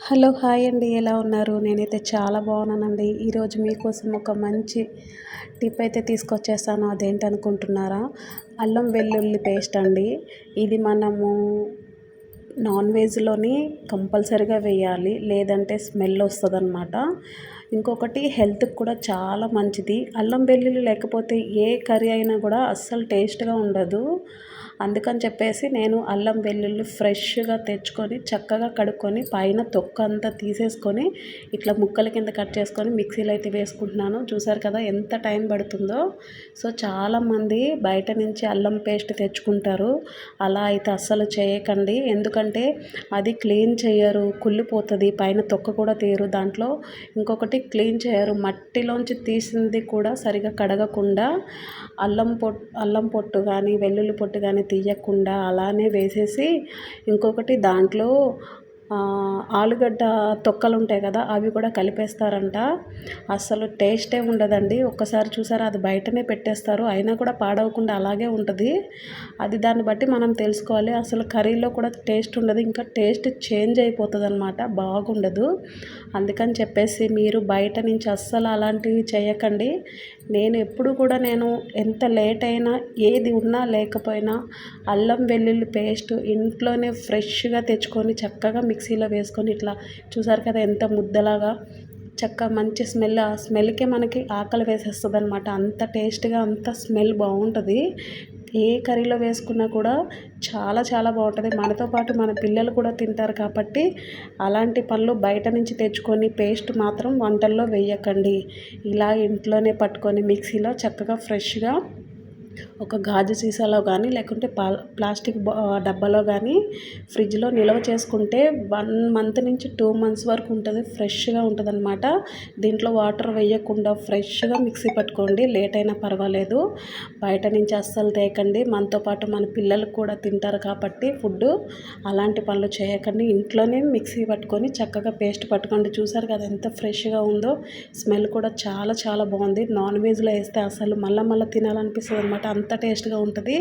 Hello hi అండి, ఎలా ఉన్నారు? నేనైతే చాలా బాగున్నానండి. ఈరోజు మీకోసం ఒక మంచి టిప్ అయితే తీసుకొచ్చేసాను. అదేంటనుకుంటున్నారా? అల్లం వెల్లుల్లి పేస్ట్ అండి. ఇది మనము నాన్ వెజ్లోని కంపల్సరీగా వేయాలి, లేదంటే స్మెల్ వస్తుందన్నమాట. ఇంకొకటి హెల్త్కి కూడా చాలా మంచిది. అల్లం వెల్లుల్లి లేకపోతే ఏ కర్రీ అయినా కూడా అస్సలు టేస్ట్గా ఉండదు. అందుకని చెప్పేసి నేను అల్లం వెల్లుల్లి ఫ్రెష్గా తెచ్చుకొని చక్కగా కడుక్కొని పైన తొక్క అంతా తీసేసుకొని ఇట్లా ముక్కల కింద కట్ చేసుకొని మిక్సీలో అయితే వేసుకుంటున్నాను. చూసారు కదా ఎంత టైం పడుతుందో. సో చాలామంది బయట నుంచి అల్లం పేస్ట్ తెచ్చుకుంటారు. అలా అయితే అస్సలు చేయకండి, ఎందుకంటే అది క్లీన్ చేయరు, కుళ్ళిపోతుంది, పైన తొక్క కూడా తీయరు. దాంట్లో ఇంకొకటి క్లీన్ చేయరు, మట్టిలోంచి తీసింది కూడా సరిగా కడగకుండా అల్లం పొట్టు కానీ వెల్లుల్లి పొట్టు కానీ తీయకుండా అలానే వేసేసి, ఇంకొకటి దాంట్లో ఆలుగడ్డ తొక్కలు ఉంటాయి కదా, అవి కూడా కలిపేస్తారంట. అస్సలు టేస్టే ఉండదండి. ఒక్కసారి చూసారా, అది బయటనే పెట్టేస్తారు, అయినా కూడా పాడవకుండా అలాగే ఉంటుంది. అది దాన్ని బట్టి మనం తెలుసుకోవాలి. అసలు కర్రీలో కూడా టేస్ట్ ఉండదు, ఇంకా టేస్ట్ చేంజ్ అయిపోతుంది అనమాట, బాగుండదు. అందుకని చెప్పేసి మీరు బయట నుంచి అస్సలు అలాంటివి చేయకండి. నేను ఎప్పుడు కూడా ఎంత లేట్ అయినా, ఏది ఉన్నా లేకపోయినా అల్లం వెల్లుల్లి పేస్ట్ ఇంట్లోనే ఫ్రెష్గా తెచ్చుకొని చక్కగా మిక్సీలో వేసుకొని ఇట్లా చూసారు కదా ఎంత ముద్దలాగా మంచి స్మెల్. ఆ స్మెల్కే మనకి ఆకలి వేసేస్తుంది అనమాట. అంత టేస్ట్గా అంత స్మెల్ బాగుంటుంది. ఏ కర్రీలో వేసుకున్నా కూడా చాలా చాలా బాగుంటుంది. మనతో పాటు మన పిల్లలు కూడా తింటారు కాబట్టి అలాంటి పళ్ళు బయట నుంచి తెచ్చుకొని పేస్ట్ మాత్రం వంటల్లో వేయకండి. ఇలా ఇంట్లోనే పట్టుకొని మిక్సీలో చక్కగా ఫ్రెష్గా ఒక గాజు సీసాలో కానీ లేకుంటే ప్లాస్టిక్ డబ్బాలో కానీ ఫ్రిడ్జ్లో నిల్వ చేసుకుంటే 1 మంత్ నుంచి 2 మంత్స్ వరకు ఉంటుంది. ఫ్రెష్గా ఉంటుంది అనమాట. దీంట్లో వాటర్ వేయకుండా ఫ్రెష్గా మిక్సీ పట్టుకోండి, లేట్ అయినా పర్వాలేదు. బయట నుంచి అస్సలు తేకండి. మనతో పాటు మన పిల్లలు కూడా తింటారు కాబట్టి ఫుడ్ అలాంటి పనులు చేయకండి. ఇంట్లోనే మిక్సీ పట్టుకొని చక్కగా పేస్ట్ పట్టుకోండి. చూసారు కదా ఎంత ఫ్రెష్గా ఉందో. స్మెల్ కూడా చాలా చాలా బాగుంది. నాన్ వెజ్లో వేస్తే అసలు మళ్ళీ తినాలనిపిస్తుంది అనమాట, అంత టేస్ట్గా ఉంటుంది.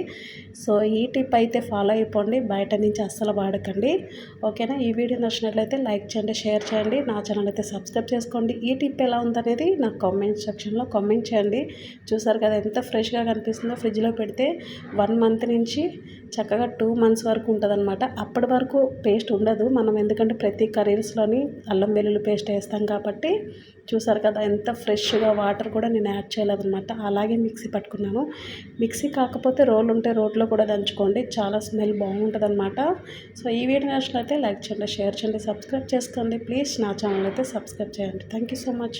సో ఈ టిప్ అయితే ఫాలో అయిపోండి, బయట నుంచి అస్సలు వాడకండి. ఓకేనా? ఈ వీడియో నచ్చినట్లయితే లైక్ చేయండి, షేర్ చేయండి, నా ఛానల్ అయితే సబ్స్క్రైబ్ చేసుకోండి. ఈ టిప్ ఎలా ఉందనేది నాకు కామెంట్ సెక్షన్లో కామెంట్ చేయండి. చూసారు కదా ఎంత ఫ్రెష్గా కనిపిస్తుందో. ఫ్రిడ్జ్లో పెడితే 1 మంత్ నుంచి చక్కగా 2 మంత్స్ వరకు ఉంటుంది అనమాట. అప్పటి వరకు పేస్ట్ ఉండదు మనం, ఎందుకంటే ప్రతి కర్రీస్లోని అల్లం వెల్లుల్లి పేస్ట్ వేస్తాం కాబట్టి. చూసారు కదా ఎంత ఫ్రెష్గా, వాటర్ కూడా నేను యాడ్ చేయలేదన్నమాట, అలాగే మిక్సీ పట్టుకున్నాను. మిక్సీ కాకపోతే రోల్ ఉంటే రోట్లో కూడా దంచుకోండి, చాలా స్మెల్ బాగుంటుంది అనమాట. సో ఈ వీడియో నచ్చినట్లయితే లైక్ చేయండి, షేర్ చేయండి, సబ్స్క్రైబ్ చేసుకోండి. ప్లీజ్ నా ఛానల్ అయితే సబ్స్క్రైబ్ చేయండి. Thank you so much.